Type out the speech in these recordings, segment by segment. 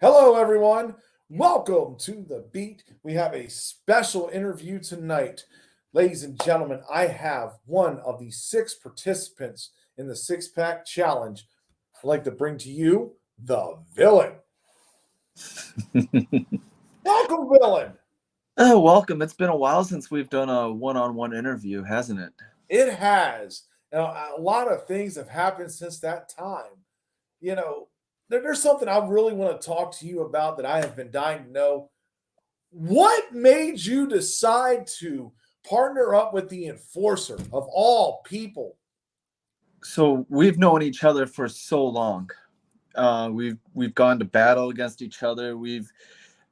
Hello, everyone. Welcome to The Beat. We have a special interview tonight. Ladies and gentlemen, I have one of the six participants in the Six Pack Challenge. I'd like to bring to you the villain. Welcome, villain. Oh, welcome. It's been a while since we've done a one-on-one interview, hasn't it? It has. Now, a lot of things have happened since that time. You know, there's something I really want to talk to you about that I have been dying to know. What made you decide to partner up with the enforcer of all people? So we've known each other for so long. We've gone to battle against each other. We've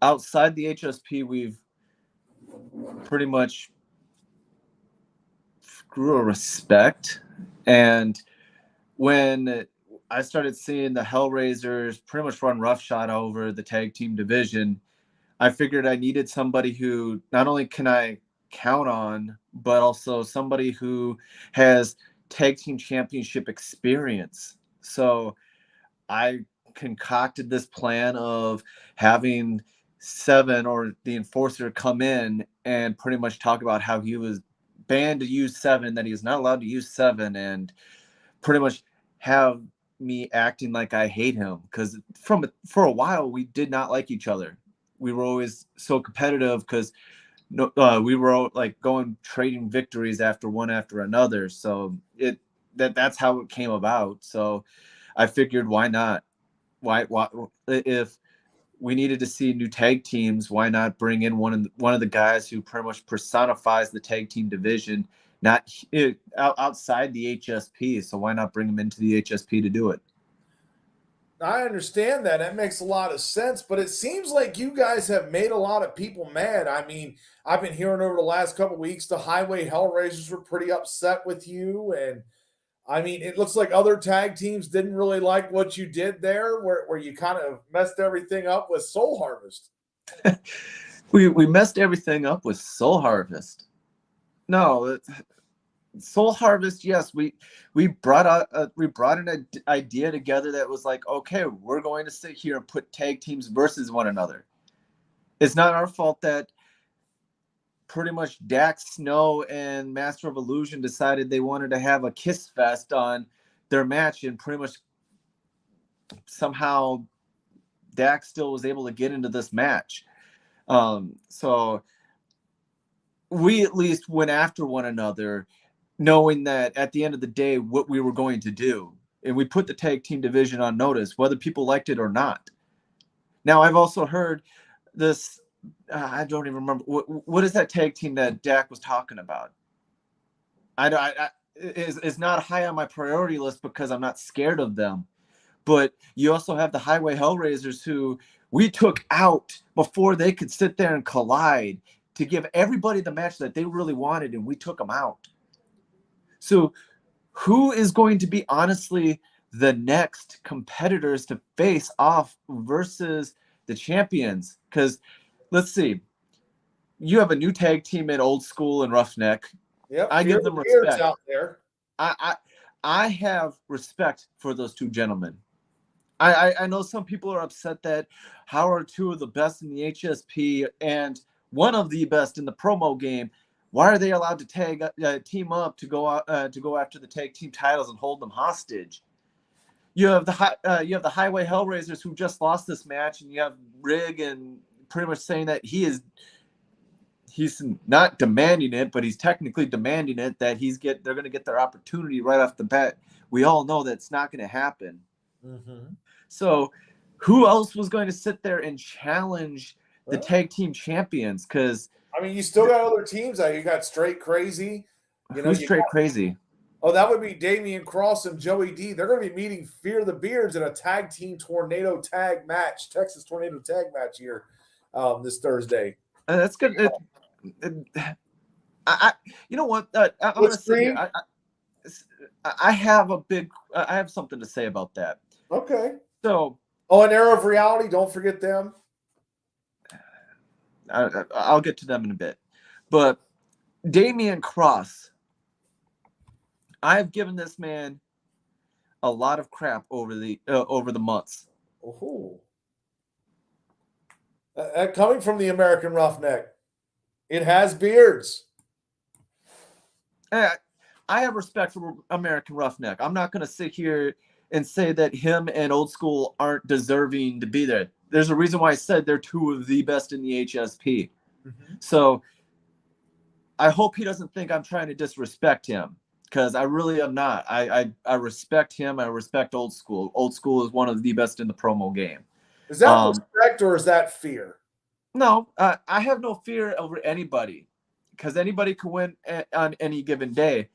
outside the HSP, we've pretty much grew a respect. And when I started seeing the Hellraisers pretty much run roughshod over the tag team division, I figured I needed somebody who not only can I count on, but also somebody who has tag team championship experience. So I concocted this plan of having Seven or the enforcer come in and pretty much talk about how he was banned to use Seven, that he was not allowed to use Seven, and pretty much have me acting like I hate him, because for a while we did not like each other. We were always so competitive because we were all, like, going trading victories one after another. So that's how it came about. So I figured, why not? Why if we needed to see new tag teams, why not bring in one of the guys who pretty much personifies the tag team division, not outside the HSP. So why not bring him into the HSP to do it? I understand that. That makes a lot of sense, but it seems like you guys have made a lot of people mad. I mean, I've been hearing over the last couple of weeks the Highway Hellraisers were pretty upset with you. And I mean, it looks like other tag teams didn't really like what you did there, where you kind of messed everything up with Soul Harvest. We messed everything up with Soul Harvest. No, Soul Harvest, yes, we brought an idea together that was like, okay, we're going to sit here and put tag teams versus one another. It's not our fault that pretty much Dax Snow and Master of Illusion decided they wanted to have a kiss fest on their match, and pretty much somehow Dax still was able to get into this match. So we at least went after one another, knowing that at the end of the day, what we were going to do. And we put the tag team division on notice, whether people liked it or not. Now, I've also heard this. I don't even remember. What is that tag team that Dak was talking about? It's not high on my priority list because I'm not scared of them. But you also have the Highway Hellraisers, who we took out before they could sit there and collide, to give everybody the match that they really wanted, and we took them out. So who is going to be, honestly, the next competitors to face off versus the champions? Because let's see, you have a new tag team in Old School and Roughneck. Yep, I Fear give the them Beards respect. out there. I I have respect for those two gentlemen. I know some people are upset that how are two of the best in the HSP and one of the best in the promo game, why are they allowed to team up to go after the tag team titles and hold them hostage? You have the Highway Hellraisers, who just lost this match, and you have Rig and pretty much saying that he's not demanding it, but he's technically demanding it, that they're going to get their opportunity right off the bat. We all know that's not going to happen. Mm-hmm. So who else was going to sit there and challenge the Well, tag team champions? Because I mean, you still got other teams out. You got Straight Crazy. who's You straight got, crazy? oh, that would be Damian Cross and Joey D. They're going to be meeting Fear the Beards in a tag team tornado tag match, Texas tornado tag match here this Thursday. That's good. I you know what? I'm going With to sit here. Scream? I have I have something to say about that. Okay. So Oh, an Era of Reality. Don't forget them. I'll get to them in a bit. But Damian Cross, I've given this man a lot of crap over the months. Oh, Coming from the American Roughneck, it has beards. Eh, I have respect for American Roughneck. I'm not going to sit here and say that him and Old School aren't deserving to be there. There's a reason why I said they're two of the best in the HSP. Mm-hmm. So I hope he doesn't think I'm trying to disrespect him, because I really am not. I respect him. I respect Old School. Old School is one of the best in the promo game. Is that respect or is that fear? No, I have no fear over anybody, because anybody can win on any given day.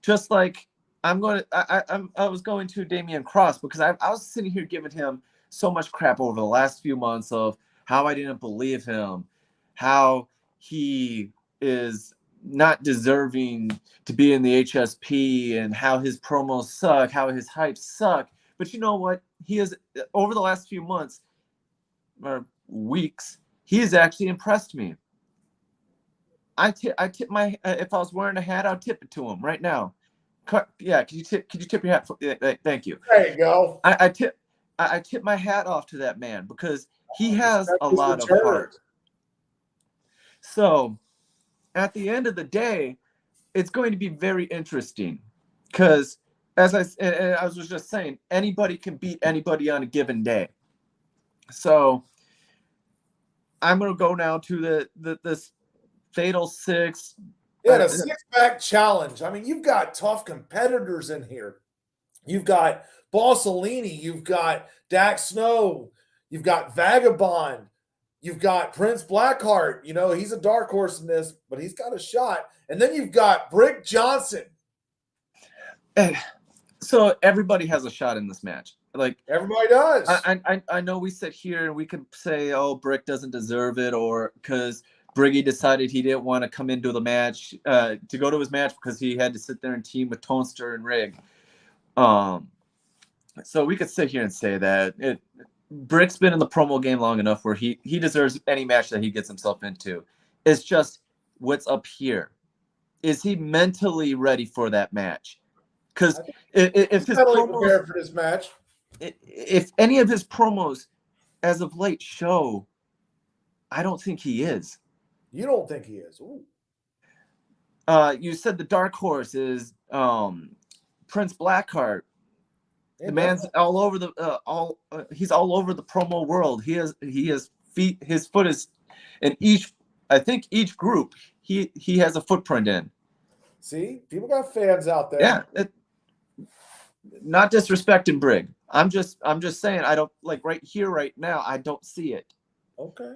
Just like I was going to Damian Cross, because I was sitting here giving him so much crap over the last few months of how I didn't believe him, how he is not deserving to be in the HSP, and how his promos suck, how his hype suck. But you know what? He is, over the last few months or weeks, he has actually impressed me. I tip my, if I was wearing a hat, I'd tip it to him right now. Yeah, could you tip your hat? Thank you. There you go. I tip my hat off to that man, because he has a lot of heart. So at the end of the day, it's going to be very interesting, because as I was just saying, anybody can beat anybody on a given day. So I'm going to go now to this Fatal Six. Yeah, the six-pack challenge. I mean, you've got tough competitors in here. You've got Bossolini. You've got Dax Snow. You've got Vagabond. You've got Prince Blackheart. You know, he's a dark horse in this, but he's got a shot. And then you've got Brick Johnson. So everybody has a shot in this match. Like, everybody does. I know we sit here and we can say, oh, Brick doesn't deserve it, or because Briggy decided he didn't want to come into the match, to go to his match, because he had to sit there and team with Tonster and Rig. So we could sit here and say that Brick's been in the promo game long enough where he deserves any match that he gets himself into. It's just what's up here. Is he mentally ready for that match? Because if his promos, prepared for this match, if any of his promos as of late show, I don't think he is. You don't think he is? Ooh. You said the dark horse is Prince Blackheart. The man's all over the he's all over the promo world. He has feet. His foot is in each. I think each group he has a footprint in. See, people got fans out there. Yeah, not disrespecting Brig. I'm just saying, I don't, like, right here, right now, I don't see it. Okay.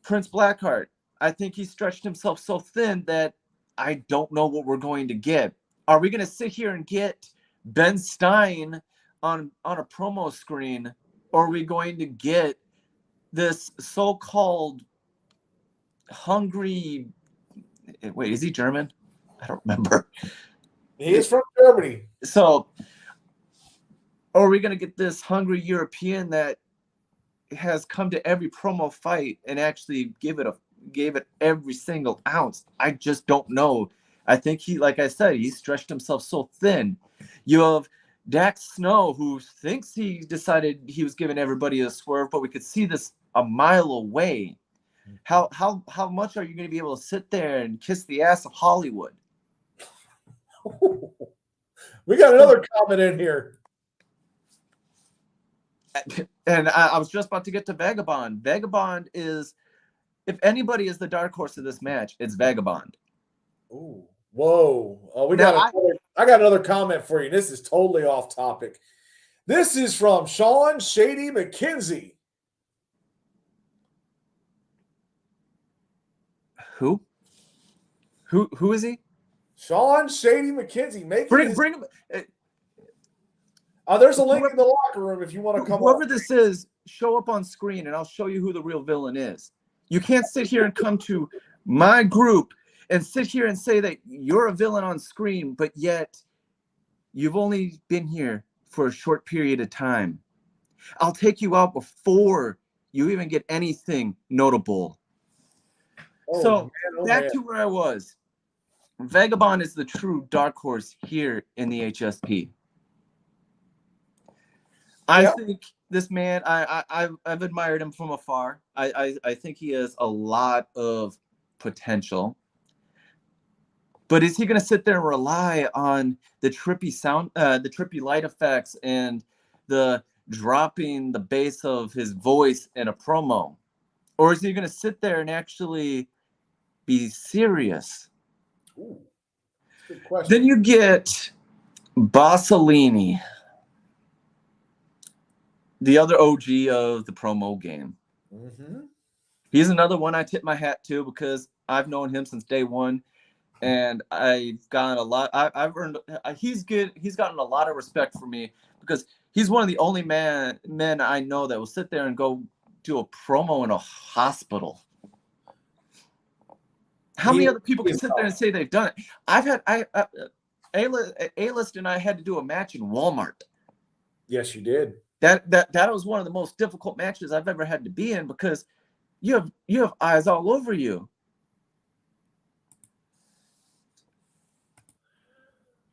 Prince Blackheart, I think he stretched himself so thin that I don't know what we're going to get. Are we going to sit here and get Ben Stein on a promo screen, or are we going to get this so-called hungry? Wait, is he German? I don't remember. He is from Germany. So, are we going to get this hungry European that has come to every promo fight and actually gave it every single ounce? I just don't know. I think he, like I said, he stretched himself so thin. You have Dax Snow, who thinks he decided he was giving everybody a swerve, but we could see this a mile away. How much are you going to be able to sit there and kiss the ass of Hollywood? We got another comment in here. And I was just about to get to Vagabond. Vagabond is, if anybody is the dark horse of this match, it's Vagabond. Ooh, whoa! I got another comment for you. This is totally off topic. This is from Sean Shady McKenzie. Who is he? Sean Shady McKenzie. Bring him. There's a link in the locker room if you want to come. Whoever this is, show up on screen, and I'll show you who the real villain is. You can't sit here and come to my group and sit here and say that you're a villain on screen, but yet you've only been here for a short period of time. I'll take you out before you even get anything notable. Back to where I was. Vagabond is the true dark horse here in the HSP. I think this man, I've admired him from afar. I think he has a lot of potential. But is he going to sit there and rely on the trippy sound, the trippy light effects, and the dropping the bass of his voice in a promo? Or is he going to sit there and actually be serious? Ooh, good question. Then you get Bossellini, the other OG of the promo game. Mm-hmm. He's another one I tip my hat to because I've known him since day one. And I've gotten a lot. I've earned. He's good. He's gotten a lot of respect for me because he's one of the only men I know that will sit there and go do a promo in a hospital. How many other people can sit there and say they've done it? I've had A-List and I had to do a match in Walmart. Yes, you did. That was one of the most difficult matches I've ever had to be in because you have eyes all over you.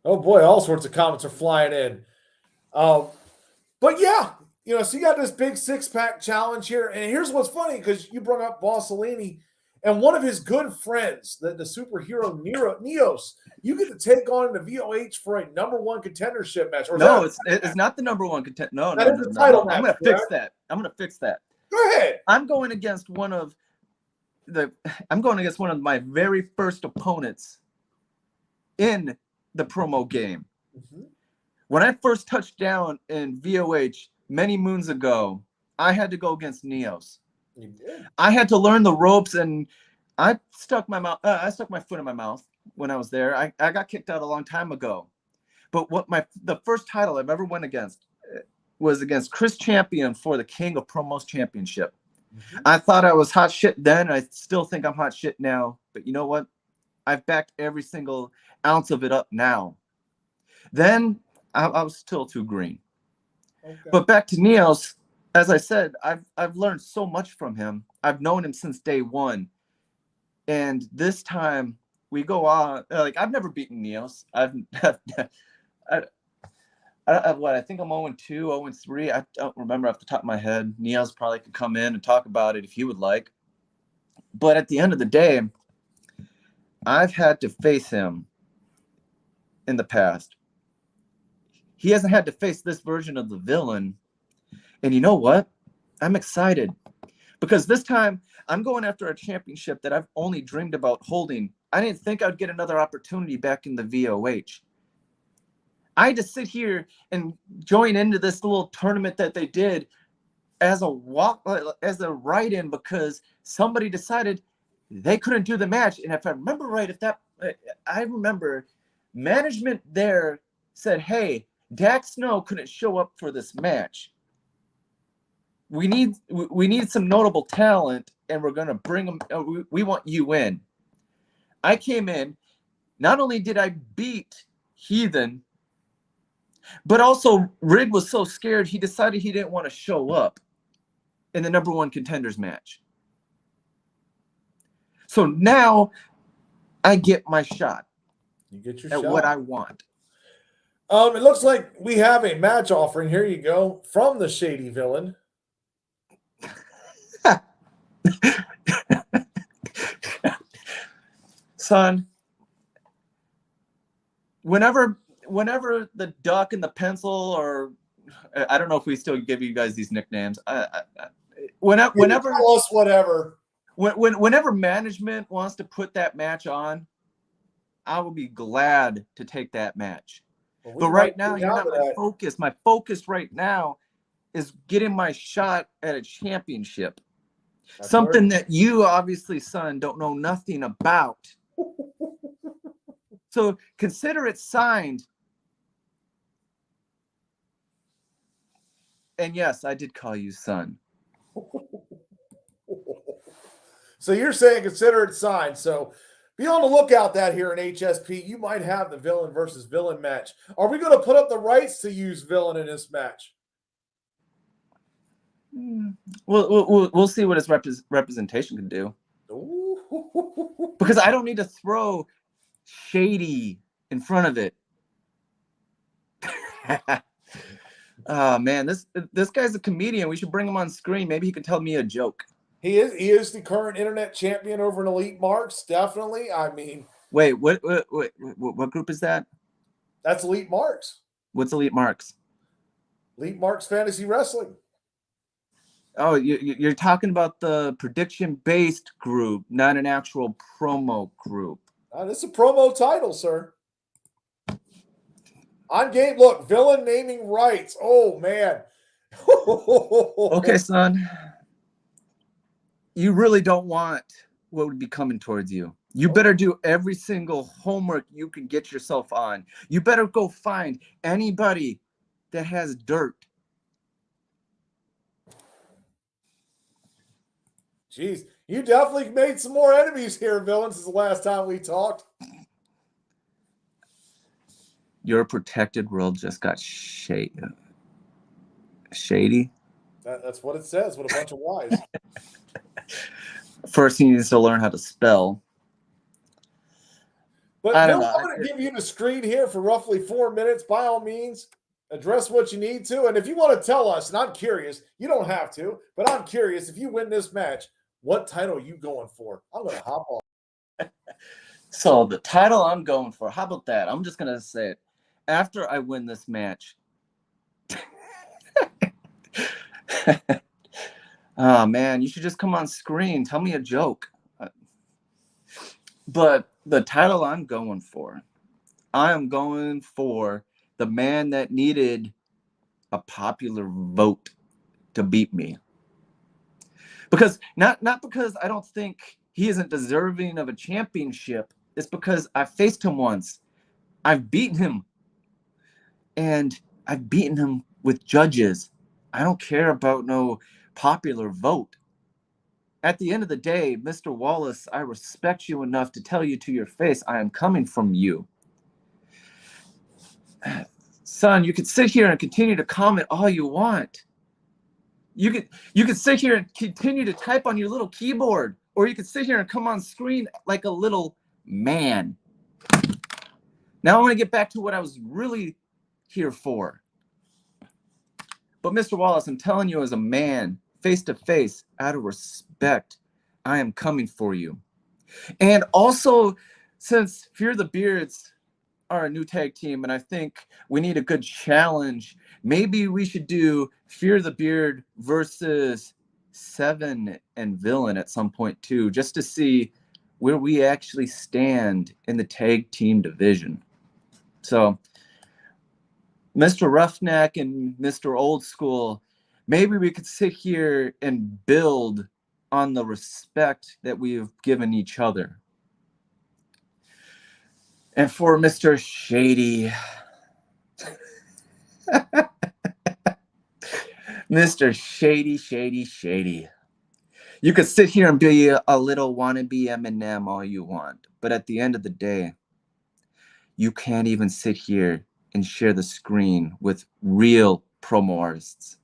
Oh boy, all sorts of comments are flying in. But yeah, so you got this big 6-pack challenge here. And here's what's funny, because you brought up Bossellini and one of his good friends, the superhero Neos, you get to take on the VOH for a #1 contendership match. Or no, it's not the #1 contender. No, that is the title match. I'm going to fix that. Go ahead. I'm going against one of my very first opponents in the promo game. Mm-hmm. When I first touched down in VOH many moons ago, I had to go against Neos. You did. I had to learn the ropes, and I stuck my foot in my mouth when I was there. I got kicked out a long time ago. But the first title I've ever won against was against Chris Champion for the King of Promos Championship. Mm-hmm. I thought I was hot shit then. I still think I'm hot shit now. But you know what? I've backed every single ounce of it up now. Then I was still too green. Okay. But back to Neos, as I said, I've learned so much from him. I've known him since day one. And this time we go on, I've never beaten Neos. I think I'm 0-2, 0-3. I don't remember off the top of my head. Neos probably could come in and talk about it if he would like. But at the end of the day, I've had to face him in the past. He hasn't had to face this version of the villain. And you know what? I'm excited. Because this time, I'm going after a championship that I've only dreamed about holding. I didn't think I'd get another opportunity back in the VOH. I had to sit here and join into this little tournament that they did as a write-in because somebody decided they couldn't do the match. And if I remember right, I remember management there said, hey, Dax Snow couldn't show up for this match. We need some notable talent, and we're going to bring them. We want you in. I came in. Not only did I beat Heathen, but also Rig was so scared he decided he didn't want to show up in the #1 contenders match. So now I get my shot. You get your at shot. What I want. It looks like we have a match offering. Here you go from the Shady Villain. Son, whenever the duck and the pencil, or I don't know if we still give you guys these nicknames. Whenever tell us whatever. Whenever management wants to put that match on, I will be glad to take that match. But right now, you're not my focus. My focus right now is getting my shot at a championship. That's something that you obviously, son, don't know nothing about. So consider it signed. And yes, I did call you son. So you're saying consider it signed. So be on the lookout that here in HSP, you might have the villain versus villain match. Are we going to put up the rights to use villain in this match? We'll see what his representation can do. Because I don't need to throw Shady in front of it. Oh man, this guy's a comedian. We should bring him on screen. Maybe he can tell me a joke. He is the current internet champion over in Elite Marks, definitely. I mean, Wait, what group is that? that's Elite Marks. What's Elite Marks? Elite Marks Fantasy Wrestling. Oh, you're talking about the prediction-based group, not an actual promo group. This is a promo title, sir. On game, look, villain naming rights. Oh, man. Okay, son. You really don't want what would be coming towards you. You better do every single homework you can get yourself on. You better go find anybody that has dirt. Jeez, you definitely made some more enemies here, villain, since the last time we talked. Your protected world just got shady. That's what it says with a bunch of Y's. First, he needs to learn how to spell. But Bill, I'm going to give you the screen here for roughly 4 minutes. By all means, address what you need to. And if you want to tell us, and I'm curious, you don't have to, but I'm curious, if you win this match, what title are you going for? I'm going to hop on. So the title I'm going for, how about that? I'm just going to say it. After I win this match, oh man, you should just come on screen. Tell me a joke. But the title I'm going for, I am going for the man that needed a popular vote to beat me. Because not because I don't think he isn't deserving of a championship. It's because I faced him once. I've beaten him. And I've beaten him with judges. I don't care about no popular vote. At the end of the day, Mr. Wallace, I respect you enough to tell you to your face, I am coming from you. Son, you could sit here and continue to comment all you want. You could sit here and continue to type on your little keyboard, or you could sit here and come on screen like a little man. Now I want to get back to what I was really here for. But Mr. Wallace, I'm telling you as a man, face to face, out of respect, I am coming for you. And also, since Fear the Beards are a new tag team, and I think we need a good challenge, maybe we should do Fear the Beard versus Seven and Villain at some point too, just to see where we actually stand in the tag team division. So Mr. Roughneck and Mr. Old School, maybe we could sit here and build on the respect that we have given each other. And for Mr. Shady, Mr. Shady, you could sit here and be a little wannabe Eminem all you want, but at the end of the day, you can't even sit here and share the screen with real promo artists.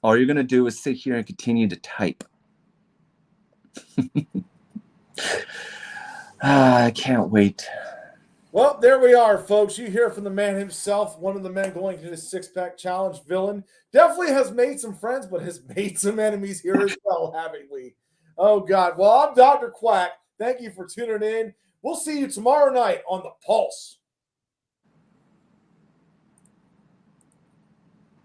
All you're going to do is sit here and continue to type. I can't wait. Well, there we are, folks. You hear from the man himself, one of the men going to this six-pack challenge. Villain definitely has made some friends, but has made some enemies here as well, haven't we? Oh, God. Well, I'm Dr. Quack. Thank you for tuning in. We'll see you tomorrow night on The Pulse.